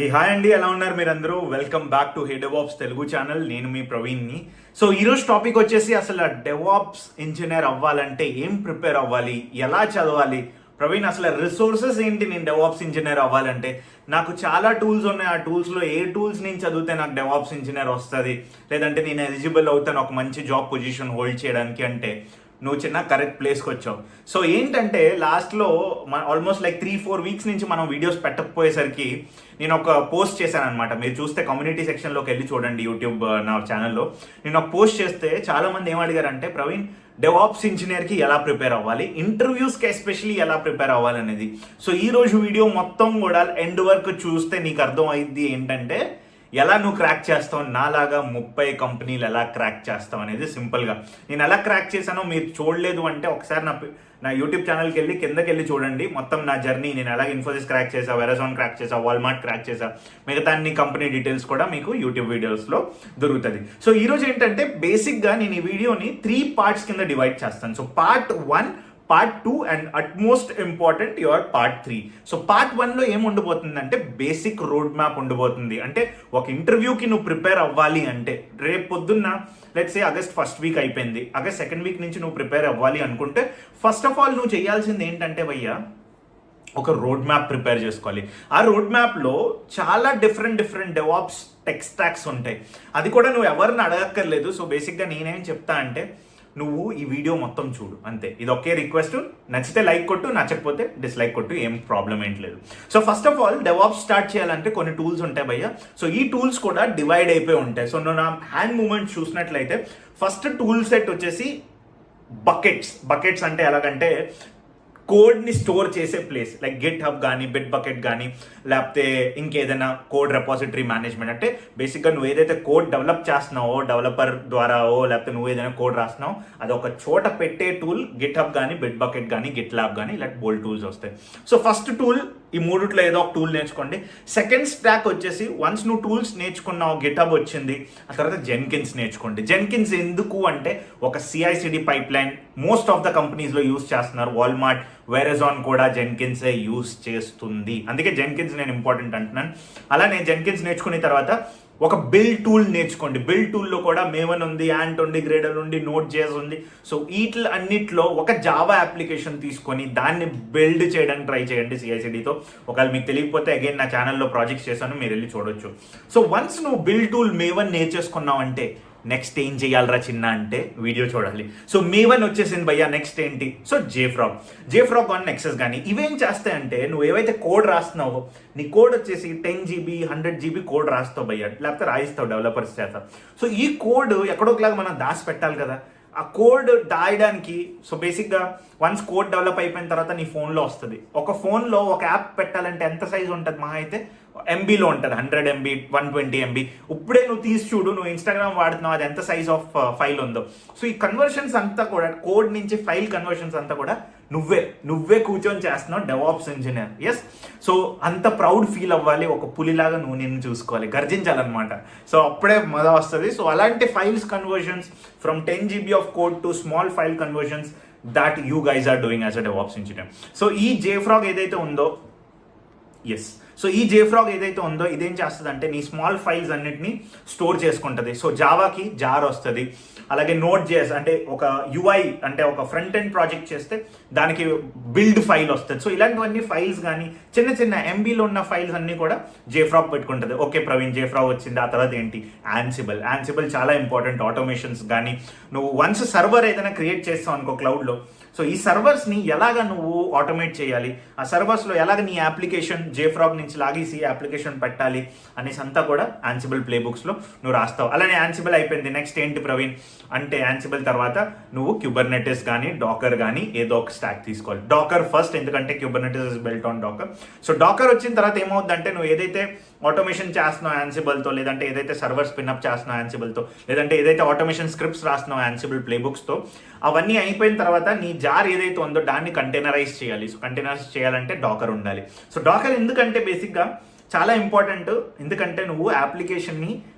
ఈ హాయ్ అండి, ఎలా ఉన్నారు మీరందరూ? Welcome back to hey DevOps Telugu channel. నేను మీ ప్రవీణ్ని. సో ఈరోజు టాపిక్ వచ్చేసి అసలు డెవాప్స్ ఇంజనీర్ అవ్వాలంటే ఏం ప్రిపేర్ అవ్వాలి, ఎలా చదవాలి? ప్రవీణ్, అసలు రిసోర్సెస్ ఏంటి నేను డెవాప్స్ ఇంజనీర్ అవ్వాలంటే? నాకు చాలా టూల్స్ ఉన్నాయి, ఆ టూల్స్లో ఏ టూల్స్ నేను చదివితే నాకు డెవాప్స్ ఇంజనీర్ వస్తుంది, లేదంటే నేను ఎలిజిబుల్ అవుతాను ఒక మంచి జాబ్ పొజిషన్ హోల్డ్ చేయడానికి అంటే నువ్వు చిన్న కరెక్ట్ ప్లేస్కి వచ్చావు. సో ఏంటంటే లాస్ట్లో ఆల్మోస్ట్ లైక్ 3-4 వీక్స్ నుంచి మనం వీడియోస్ పెట్టకపోయేసరికి నేను ఒక పోస్ట్ చేశాను అనమాట. మీరు చూస్తే కమ్యూనిటీ సెక్షన్లోకి వెళ్ళి చూడండి యూట్యూబ్ నా ఛానల్లో. నేను ఒక పోస్ట్ చేస్తే చాలా మంది ఏం అడిగారంటే, ప్రవీణ్ డెవాప్స్ ఇంజనీర్కి ఎలా ప్రిపేర్ అవ్వాలి, ఇంటర్వ్యూస్కి ఎస్పెషలీ ఎలా ప్రిపేర్ అవ్వాలి అనేది. సో ఈ రోజు వీడియో మొత్తం కూడా ఎండ్ వరకు చూస్తే నీకు అర్థం అయింది ఏంటంటే ఎలా నువ్వు క్రాక్ చేస్తావు, నాలాగా 30 కంపెనీలు ఎలా క్రాక్ చేస్తావు అనేది. సింపుల్గా నేను ఎలా క్రాక్ చేశానో మీరు చూడలేదు అంటే ఒకసారి నా యూట్యూబ్ ఛానల్కి వెళ్ళి కిందకి వెళ్ళి చూడండి. మొత్తం నా జర్నీ, నేను ఎలాగ ఇన్ఫోసిస్ క్రాక్ చేసా, వెరజాన్ క్రాక్ చేసా, వాల్మార్ట్ క్రాక్ చేసా, మిగతా అన్ని కంపెనీ డీటెయిల్స్ కూడా మీకు యూట్యూబ్ వీడియోస్లో దొరుకుతుంది. సో ఈరోజు ఏంటంటే బేసిక్గా నేను ఈ వీడియోని 3 పార్ట్స్ కింద డివైడ్ చేస్తాను. So part 1, part 2 and utmost important your part 3. So part 1లో ఏం ఉండబోతుంది అంటే బేసిక్ రోడ్ మ్యాప్ ఉండబోతుంది. అంటే ఒక ఇంటర్వ్యూకి నువ్వు ప్రిపేర్ అవ్వాలి అంటే రేపు పొద్దున్న let's say August 1st week అయిపోయింది, ఆగస్ట్ 2nd వీక్ నుంచి నువ్వు ప్రిపేర్ అవ్వాలి అనుకుంటే ఫస్ట్ ఆఫ్ ఆల్ నువ్వు చేయాల్సింది ఏంటంటే భయ్యా, ఒక రోడ్ మ్యాప్ ప్రిపేర్ చేసుకోవాలి. ఆ రోడ్ మ్యాప్లో చాలా డిఫరెంట్ డెవాప్స్ టెక్ స్టాక్స్ ఉంటాయి. అది కూడా నువ్వు ఎవరిని అడగక్కర్లేదు. సో బేసిక్గా నేనేం చెప్తా అంటే నువ్వు ఈ వీడియో మొత్తం చూడు, అంతే. ఇది ఒకే రిక్వెస్ట్. నచ్చితే లైక్ కొట్టు, నచ్చకపోతే డిస్లైక్ కొట్టు, ఏం ప్రాబ్లం ఏంటి లేదు. So first of all DevOps start చేయాలంటే కొన్ని టూల్స్ ఉంటాయి భయ్య. సో ఈ టూల్స్ కూడా డివైడ్ అయిపోయి ఉంటాయి. సో నువ్వు నా హ్యాండ్ మూమెంట్ చూసినట్లయితే ఫస్ట్ టూల్ సెట్ వచ్చేసి బకెట్స్ అంటే ఎలాగంటే కోడ్ని స్టోర్ చేసే ప్లేస్, లైక్ గిట్ హబ్ కానీ, బిట్ బకెట్ కానీ, లేకపోతే ఇంకేదైనా కోడ్ రెపాజిటరీ మేనేజ్మెంట్. అంటే బేసిక్గా నువ్వు ఏదైతే కోడ్ డెవలప్ చేస్తున్నావో డెవలపర్ ద్వారావో, లేకపోతే నువ్వు ఏదైనా కోడ్ రాస్తున్నావో అది ఒక చోట పెట్టే టూల్ గిట్ హబ్ కానీ, బిట్ బకెట్ కానీ, గిట్ ల్యాబ్ కానీ, ఇలా బోల్డ్ టూల్స్ వస్తాయి. సో ఫస్ట్ టూల్ ఈ మూడిట్లో ఏదో ఒక టూల్ నేర్చుకోండి. సెకండ్ స్టాక్ వచ్చేసి వన్స్ నువ్వు టూల్స్ నేర్చుకున్నావు, గిట్ హబ్ వచ్చింది, ఆ తర్వాత జెన్కిన్స్ నేర్చుకోండి. జెన్కిన్స్ ఎందుకు అంటే ఒక CI/CD pipe line most of the కంపెనీస్లో యూస్ చేస్తున్నారు. వాల్మార్ట్, వెరజాన్ కూడా జెన్కిన్సే యూస్ చేస్తుంది. అందుకే జెన్కిన్స్ నేను ఇంపార్టెంట్ అంటున్నాను. అలా నేను జెన్కిన్స్ నేర్చుకున్న తర్వాత ఒక బిల్డ్ టూల్ నేర్చుకోండి. బిల్డ్ టూల్లో కూడా మేవన్ ఉంది, యాంట్ ఉంది, గ్రేడర్ ఉంది, Node.js ఉంది. సో వీటి అన్నిట్లో ఒక జావా అప్లికేషన్ తీసుకొని దాన్ని బిల్డ్ చేయడానికి ట్రై చేయండి CI/CDతో. ఒకవేళ మీకు తెలియకపోతే అగైన్ నా ఛానల్లో ప్రాజెక్ట్స్ చేశాను, మీరు వెళ్ళి చూడొచ్చు. సో వన్స్ నువ్వు బిల్డ్ టూల్ మేవన్ నేర్చేసుకున్నావు అంటే నెక్స్ట్ ఏం చేయాలరా చిన్న అంటే వీడియో చూడాలి. సో మేవన్ వచ్చేసింది భయ్యా, నెక్స్ట్ ఏంటి? సో జేఫ్రాగ్ కానీ నెక్సస్ కానీ ఇవేం చేస్తాయంటే నువ్వు ఏవైతే కోడ్ రాస్తున్నావో నీ కోడ్ వచ్చేసి 10 GB 100 GB కోడ్ రాస్తావు భయ్యా, లేకపోతే రాయిస్తావు డెవలపర్స్ చేత. సో ఈ కోడ్ ఎక్కడోకలాగా మనం దాచి పెట్టాలి కదా. ఆ కోడ్ దాయడానికి సో బేసిక్గా వన్స్ కోడ్ డెవలప్ అయిపోయిన తర్వాత నీ ఫోన్లో వస్తుంది. ఒక ఫోన్లో ఒక యాప్ పెట్టాలంటే ఎంత సైజ్ ఉంటుంది? మహా అయితే MBలో ఉంటుంది, 100 MB 120 MB. ఇప్పుడే నువ్వు తీసి చూడు, నువ్వు ఇన్స్టాగ్రామ్ వాడుతున్నావు, అది ఎంత సైజ్ ఆఫ్ ఫైల్ ఉందో. సో ఈ కన్వర్షన్స్ అంతా కూడా కోడ్ నుంచి ఫైల్ కన్వర్షన్స్ అంతా కూడా నువ్వే కూర్చొని చేస్తున్నావు డెవాప్స్ ఇంజనీర్. ఎస్, సో అంత ప్రౌడ్ ఫీల్ అవ్వాలి, ఒక పులిలాగా నువ్వు నిన్ను చూసుకోవాలి, గర్జించాలన్నమాట. సో అప్పుడే మజా వస్తుంది. సో అలాంటి files conversions from 10 GB of code to small file conversions that you guys are doing as a DevOps engineer. So ఈ JFrog ఏదైతే ఉందో ఇదేం చేస్తుంది అంటే నీ స్మాల్ ఫైల్స్ అన్నిటిని స్టోర్ చేసుకుంటుంది. సో జావాకి జార్ వస్తుంది, అలాగే Node.js అంటే ఒక UI అంటే ఒక ఫ్రంట్ ఎండ్ ప్రాజెక్ట్ చేస్తే దానికి బిల్డ్ ఫైల్ వస్తుంది. సో ఇలాంటివన్నీ ఫైల్స్ కానీ చిన్న MBలో ఉన్న ఫైల్స్ అన్నీ కూడా JFrog పెట్టుకుంటుంది. ఓకే ప్రవీణ్, JFrog వచ్చింది, ఆ తర్వాత ఏంటి? యాన్సిబుల్ చాలా ఇంపార్టెంట్. ఆటోమేషన్స్ కానీ నువ్వు వన్స్ సర్వర్ ఏదైనా క్రియేట్ చేస్తావు అనుకో క్లౌడ్లో, సో ఈ సర్వర్స్ని ఎలాగ నువ్వు ఆటోమేట్ చేయాలి, ఆ సర్వర్స్లో ఎలాగ నీ అప్లికేషన్ JFrog నుంచి లాగేసి అప్లికేషన్ పెట్టాలి అనేసి అంతా కూడా యాన్సిబుల్ ప్లేబుక్స్లో నువ్వు రాస్తావు. అలానే యాన్సిబుల్ అయిపోయింది, నెక్స్ట్ ఏంటి ప్రవీణ్ అంటే యాన్సిబుల్ తర్వాత నువ్వు క్యూబర్నెటిస్ కానీ డాకర్ కానీ ఏదో ఒక స్టాక్ తీసుకోవాలి. డాకర్ ఫస్ట్, ఎందుకంటే Kubernetes is built on Docker. So Docker వచ్చిన తర్వాత ఏమవుతుందంటే నువ్వు ఏదైతే ఆటోమేషన్ చేస్తున్నావు యాన్సిబుల్తో, లేదంటే ఏదైతే సర్వర్ స్పిన్అప్ చేస్తున్నావు యాన్సిబుల్తో, లేదంటే ఏదైతే ఆటోమేషన్ స్క్రిప్ట్స్ రాస్తున్నావు యాన్సిబుల్ ప్లేబుక్స్తో, అవన్నీ అయిపోయిన తర్వాత నీ జార్ ఏదైతే ఉందో దాన్ని కంటైనరైజ్ చేయాలి. సో కంటైనరైజ్ చేయాలంటే డాకర్ ఉండాలి. సో డాకర్ ఎందుకంటే బేసిక్గా చాలా ఇంపార్టెంట్, ఎందుకంటే నువ్వు అప్లికేషన్ని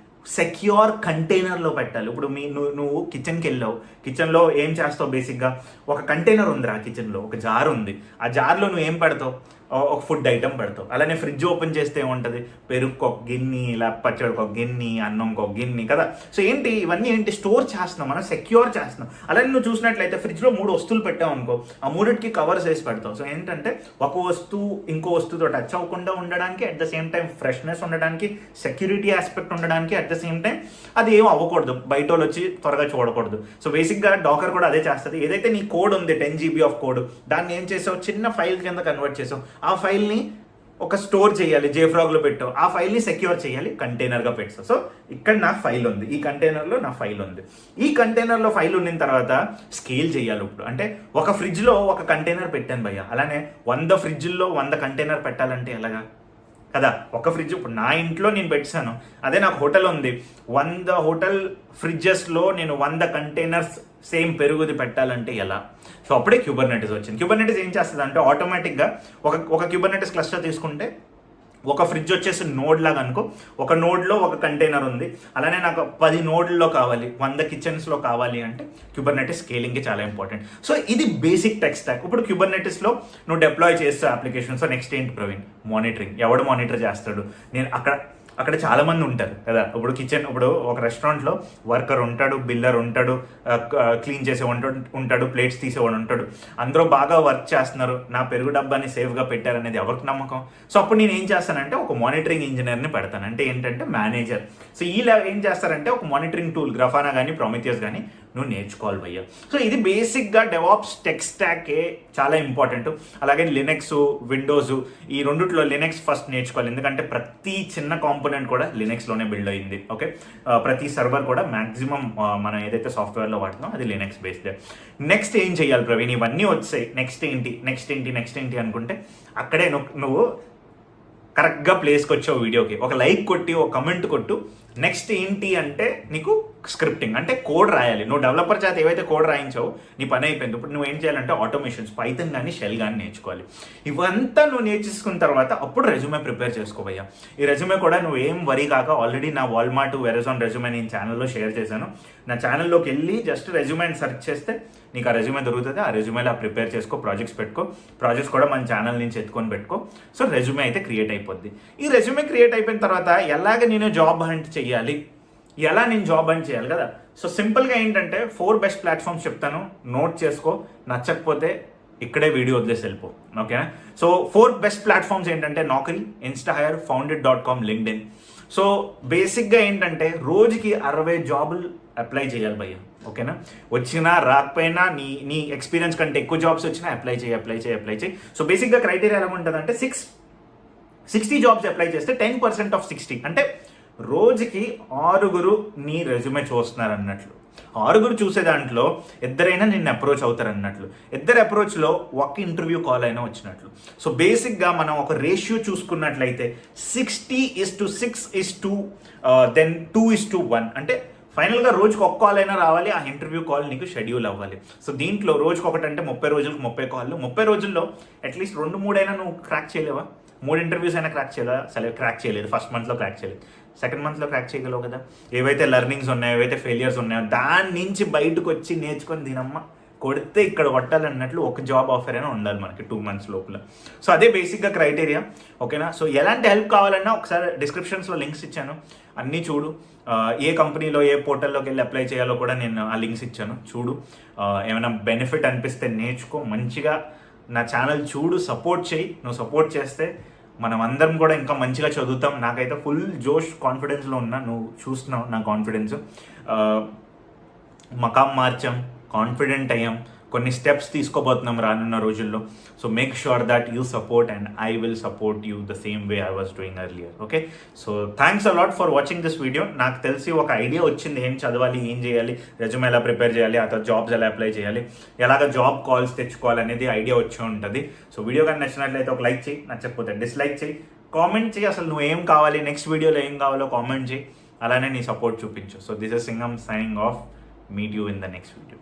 సెక్యూర్ కంటైనర్లో పెట్టాలి. ఇప్పుడు నువ్వు కిచెన్కి వెళ్ళావు, కిచెన్లో ఏం చేస్తావు? బేసిక్గా ఒక కంటైనర్ ఉందిరా, కిచెన్లో ఒక జార్ ఉంది, ఆ జార్లో నువ్వు ఏం పెడతావు? ఒక ఫుడ్ ఐటమ్ పెడతావు. అలానే ఫ్రిడ్జ్ ఓపెన్ చేస్తే ఏముంటుంది, పెరుగుకి ఒక గిన్నె, ఇలా పచ్చడికి ఒక గిన్నె, అన్నంకి ఒక గిన్నె కదా. సో ఏంటి ఇవన్నీ ఏంటి, స్టోర్ చేస్తున్నాం, మనం సెక్యూర్ చేస్తున్నాం. అలానే నువ్వు చూసినట్లయితే ఫ్రిడ్జ్లో 3 వస్తువులు పెట్టావు అనుకో, ఆ 3కి కవర్స్ వేసి పెడతావు. సో ఏంటంటే ఒక వస్తువు ఇంకో వస్తువుతో టచ్ అవ్వకుండా ఉండడానికి, at the same time freshness ఉండడానికి, సెక్యూరిటీ ఆస్పెక్ట్ ఉండడానికి, అట్ ద సేమ్ టైం అది ఏం అవ్వకూడదు, బయట వాళ్ళు వచ్చి త్వరగా చూడకూడదు. సో బేసిక్గా డాకర్ కూడా అదే చేస్తుంది. ఏదైతే నీ కోడ్ ఉంది 10 GB ఆఫ్ కోడ్, దాన్ని ఏం చేసావు, చిన్న ఫైల్ కింద కన్వర్ట్ చేసావు. ఆ ఫైల్ని ఒక స్టోర్ చేయాలి, JFrogలో పెట్టావు, ఆ ఫైల్ని సెక్యూర్ చేయాలి, కంటైనర్గా పెట్టావు. సో ఇక్కడ నా ఫైల్ ఉంది, ఈ కంటైనర్లో నా ఫైల్ ఉంది. ఈ కంటైనర్లో ఫైల్ ఉన్న తర్వాత స్కేల్ చేయాలి. ఇప్పుడు అంటే ఒక ఫ్రిడ్జ్లో ఒక కంటైనర్ పెట్టాను భయ్య, అలానే 100 ఫ్రిడ్జ్ల్లో 100 కంటైనర్ పెట్టాలంటే ఎలాగా కదా. ఒక ఫ్రిడ్జ్ ఇప్పుడు నా ఇంట్లో నేను పెట్టాను, అదే నాకు హోటల్ ఉంది, 100 హోటల్ ఫ్రిడ్జెస్లో నేను 100 కంటైనర్స్ సేమ్ పెరుగుది పెట్టాలంటే ఎలా. సో అప్పుడే క్యూబర్నెటిస్ వచ్చింది. క్యూబర్నెటిస్ ఏం చేస్తుంది అంటే ఆటోమేటిక్గా ఒక క్యూబర్నెటిస్ క్లస్టర్ తీసుకుంటే ఒక ఫ్రిడ్జ్ వచ్చేసి నోడ్ లాగా అనుకో, ఒక నోడ్లో ఒక కంటైనర్ ఉంది. అలానే నాకు 10 నోడ్లలో కావాలి, 100 కిచెన్స్లో కావాలి అంటే క్యూబర్నెటిస్ స్కేలింగ్కి చాలా ఇంపార్టెంట్. సో ఇది బేసిక్ టెక్ స్టాక్. ఇప్పుడు క్యూబర్నెటిస్లో నువ్వు డిప్లాయ్ చేస్తే అప్లికేషన్. సో నెక్స్ట్ ఏంటి ప్రవీణ్, మానిటరింగ్. ఎవడు మానిటర్ చేస్తాడు? నేను అక్కడ చాలా మంది ఉంటారు కదా. ఇప్పుడు ఒక రెస్టారెంట్లో వర్కర్ ఉంటాడు, బిల్లర్ ఉంటాడు, క్లీన్ చేసే ఉంటాడు, ప్లేట్స్ తీసేవాడు ఉంటాడు. అందరూ బాగా వర్క్ చేస్తున్నారు, నా పెరుగు డబ్బాని సేఫ్గా పెట్టారనేది ఎవరికి నమ్మకం? సో అప్పుడు నేను ఏం చేస్తానంటే ఒక మానిటరింగ్ ఇంజనీర్ని పెడతాను. అంటే ఏంటంటే మేనేజర్. సో ఏం చేస్తారంటే ఒక మానిటరింగ్ టూల్, గ్రఫానా కానీ ప్రామిథియస్ కానీ నువ్వు నేర్చుకోవాలి భయ్య. సో ఇది బేసిక్గా డెవాప్స్ టెక్ స్టాకే చాలా ఇంపార్టెంట్. అలాగే లినక్స్, విండోస్, ఈ రెండిట్లో లినక్స్ ఫస్ట్ నేర్చుకోవాలి. ఎందుకంటే ప్రతి చిన్న కాంపోనెంట్ కూడా లినక్స్లోనే బిల్డ్ అయింది. ఓకే, ప్రతి సర్వర్ కూడా మ్యాక్సిమం మనం ఏదైతే సాఫ్ట్వేర్లో వాడుతున్నాం అది లినక్స్ బేస్డ్. నెక్స్ట్ ఏం చేయాలి ప్రవీణ్, ఇవన్నీ వచ్చాయి, నెక్స్ట్ ఏంటి అనుకుంటే అక్కడే నువ్వు కరెక్ట్గా ప్లేస్కి వచ్చావు వీడియోకి. ఒక లైక్ కొట్టి, ఒక కమెంట్ కొట్టు. నెక్స్ట్ ఏంటి అంటే నీకు స్క్రిప్టింగ్, అంటే కోడ్ రాయాలి. నువ్వు డెవలపర్ చేత ఏవైతే కోడ్ రాయించావు నీ పని అయిపోయింది. ఇప్పుడు నువ్వు ఏం చేయాలంటే ఆటోమేషన్స్, పైథాన్ కానీ షెల్ కానీ నేర్చుకోవాలి. ఇవంతా నువ్వు నేర్చుకున్న తర్వాత అప్పుడు రెజ్యూమే ప్రిపేర్ చేసుకోవయ్యా. ఈ రెజ్యూమే కూడా నువ్వు ఏం వరీ కాక, ఆల్రెడీ నా వాల్మార్ట్ వెరజాన్ రెజ్యూమే నేను ఛానల్లో షేర్ చేశాను. నా ఛానల్లోకి వెళ్ళి జస్ట్ రెజ్యూమే సెర్చ్ చేస్తే నీకు ఆ రెజ్యూమే దొరుకుతుంది. ఆ రెజ్యూమేలో ప్రిపేర్ చేసుకో, ప్రాజెక్ట్స్ పెట్టుకో, ప్రాజెక్ట్స్ కూడా మన ఛానల్ నుంచి ఎత్తుకొని పెట్టుకో. సో రెజ్యూమే అయితే క్రియేట్ అయిపోద్ది. ఈ రెజ్యూమే క్రియేట్ అయిపోయిన తర్వాత ఎలాగ నేను జాబ్ హంట్ చేయాలి, ఎలా నేను జాబ్ హంట్ చేయాలి కదా. సో సింపుల్గా ఏంటంటే 4 బెస్ట్ ప్లాట్ఫామ్స్ చెప్తాను, నోట్ చేసుకో. నచ్చకపోతే ఇక్కడే వీడియో వదిలేసి వెళ్ళిపో, ఓకేనా. సో 4 బెస్ట్ ప్లాట్ఫామ్స్ ఏంటంటే నాకరీ, ఇన్స్టాహైర్, founded.com, లింక్డ్ఇన్. సో బేసిక్గా ఏంటంటే రోజుకి 60 జాబులు అప్లై చేయాలి భయ్య, ఓకేనా. వచ్చినా రాకపోయినా నీ ఎక్స్పీరియన్స్ కంటే ఎక్కువ జాబ్స్ వచ్చినా అప్లై చేయి. సో బేసిక్గా క్రైటీరియా ఎలా ఉంటుంది అంటే 60 జాబ్స్ అప్లై చేస్తే 10% ఆఫ్ 60 అంటే రోజుకి 6 నీ రెజ్యూమే చూస్తున్నారు అన్నట్లు. 6 చూసే దాంట్లో 2 నిన్ను అప్రోచ్ అవుతారు అన్నట్లు. 2 అప్రోచ్లో ఒక ఇంటర్వ్యూ కాల్ అయినా వచ్చినట్లు. సో బేసిక్గా మనం ఒక రేషియో చూసుకున్నట్లయితే 60:6 దెన్ 2:1 అంటే ఫైనల్గా రోజుకి ఒక కాల్ అయినా రావాలి, ఆ ఇంటర్వ్యూ కాల్ నీకు షెడ్యూల్ అవ్వాలి. సో దీంట్లో రోజుకి ఒకటి అంటే 30 రోజులకు 30 కాళ్ళు. 30 రోజుల్లో అట్లీస్ట్ 2-3 అయినా నువ్వు క్రాక్ చేయలేవా? 3 ఇంటర్వ్యూస్ అయినా క్రాక్ చేయలేవా? సరే క్రాక్ చేయలేదు, ఫస్ట్ మంత్లో క్రాక్ చేయలేదు, సెకండ్ మంత్లో క్రాక్ చేయగలవు కదా. ఏవైతే లెర్నింగ్స్ ఉన్నాయో, ఏవైతే ఫెయిలియర్స్ ఉన్నాయో దాని నుంచి బయటకు వచ్చి నేర్చుకొని దీనమ్మ కొడితే ఇక్కడ కొట్టాలన్నట్లు ఒక జాబ్ ఆఫర్ అయినా ఉండాలి మనకి 2 months లోపల. సో అదే బేసిక్గా క్రైటీరియా, ఓకేనా. సో ఎలాంటి హెల్ప్ కావాలన్నా ఒకసారి డిస్క్రిప్షన్స్లో లింక్స్ ఇచ్చాను, అన్నీ చూడు. ఏ కంపెనీలో ఏ పోర్టల్లోకి వెళ్ళి అప్లై చేయాలో కూడా నేను ఆ లింక్స్ ఇచ్చాను, చూడు. ఏమైనా బెనిఫిట్ అనిపిస్తే నేర్చుకో, మంచిగా నా ఛానల్ చూడు, సపోర్ట్ చేయి. నువ్వు సపోర్ట్ చేస్తే మనం అందరం కూడా ఇంకా మంచిగా చదువుతాం. నాకైతే ఫుల్ జోష్, కాన్ఫిడెన్స్లో ఉన్నా, నువ్వు చూస్తున్నావు నా కాన్ఫిడెన్స్. మకాం మార్చాం, కాన్ఫిడెంట్ అయ్యాం, కొన్ని స్టెప్స్ తీసుకోబోతున్నాం రానున్న రోజుల్లో. So make sure that you support and I will support you the same way I was doing earlier, okay. So thanks a lot for watching this video. నాకు తెలిసి ఒక ఐడియా వచ్చింది, ఏం చదవాలి, ఏం చేయాలి, రెజ్యూమే ఎలా ప్రిపేర్ చేయాలి, ఆ తర్వాత జాబ్స్ ఎలా అప్లై చేయాలి, ఎలాగ జాబ్ కాల్స్ తెచ్చుకోవాలి అనేది ఐడియా వచ్చి ఉంటుంది. సో వీడియో కానీ నచ్చినట్లయితే ఒక లైక్ చేయి, నచ్చకపోతే డిస్లైక్ చేయి, కామెంట్ చేయి. అసలు నువ్వు ఏం కావాలి, నెక్స్ట్ వీడియోలో ఏం కావాలో కామెంట్ చేయి, అలానే నీ సపోర్ట్ చూపించు. So this is Singam signing off. Meet you in the next video.